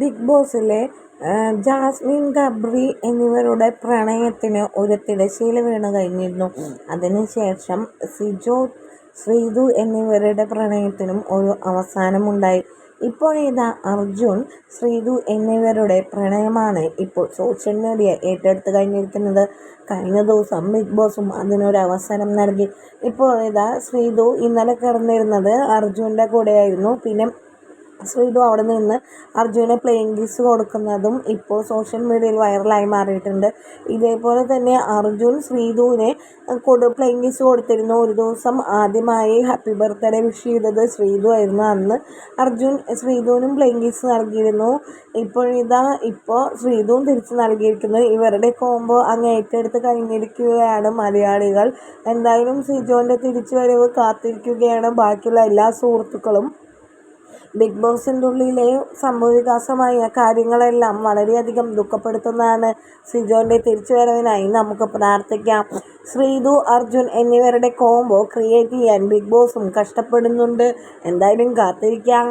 Big ബോസിലെ Jasmine Gabri എന്നിവരുടെ പ്രണയത്തിന് ഒരു തിരശ്ശീല വീണ് കഴിഞ്ഞിരുന്നു. അതിനുശേഷം സിജോ, ശ്രീതു എന്നിവരുടെ പ്രണയത്തിനും ഒരു അവസാനമുണ്ടായി. ഇപ്പോഴിതാ അർജുൻ, ശ്രീതു എന്നിവരുടെ പ്രണയമാണ് ഇപ്പോൾ സോഷ്യൽ മീഡിയ ഏറ്റെടുത്ത് കഴിഞ്ഞിരിക്കുന്നത്. കഴിഞ്ഞ ദിവസം ബിഗ് ബോസും അതിനൊരു അവസരം നൽകി. ഇപ്പോഴിതാ ശ്രീതു ഇന്നലെ കിടന്നിരുന്നത് അർജുൻ്റെ കൂടെയായിരുന്നു. പിന്നെ ശ്രീതു അവിടെ നിന്ന് അർജുനെ പ്ലേയിങ് കിസ് കൊടുക്കുന്നതും ഇപ്പോൾ സോഷ്യൽ മീഡിയയിൽ വൈറലായി മാറിയിട്ടുണ്ട്. ഇതേപോലെ തന്നെ അർജുൻ ശ്രീതുവിനെ പ്ലേയിങ് കിസ് കൊടുത്തിരുന്നു. ഒരു ദിവസം ആദ്യമായി ഹാപ്പി ബർത്ത്ഡേ വിഷ് ചെയ്തത് ശ്രീതു ആയിരുന്നു. അന്ന് അർജുൻ ശ്രീതുവിനും പ്ലേയിങ് കിസ് നൽകിയിരുന്നു. ഇപ്പോൾ ശ്രീതുവും തിരിച്ചു നൽകിയിരിക്കുന്നു. ഇവരുടെ കോംബോ അങ്ങ് ഏറ്റെടുത്ത് കഴിഞ്ഞിരിക്കുകയാണ് മലയാളികൾ. എന്തായാലും സിജോൻ്റെ തിരിച്ചുവരവ് കാത്തിരിക്കുകയാണ് ബാക്കിയുള്ള എല്ലാ സുഹൃത്തുക്കളും. ബിഗ് ബോസിൻ്റെ ഉള്ളിലെ സംഭവവികാസമായ കാര്യങ്ങളെല്ലാം വളരെയധികം ദുഃഖപ്പെടുത്തുന്നതാണ്. സിജോൻ്റെ തിരിച്ചുവരവിനായി നമുക്ക് പ്രാർത്ഥിക്കാം. ശ്രീതു, അർജുൻ എന്നിവരുടെ കോംബോ ക്രിയേറ്റ് ചെയ്യാൻ ബിഗ് ബോസും കഷ്ടപ്പെടുന്നുണ്ട്. എന്തായാലും കാത്തിരിക്കാം.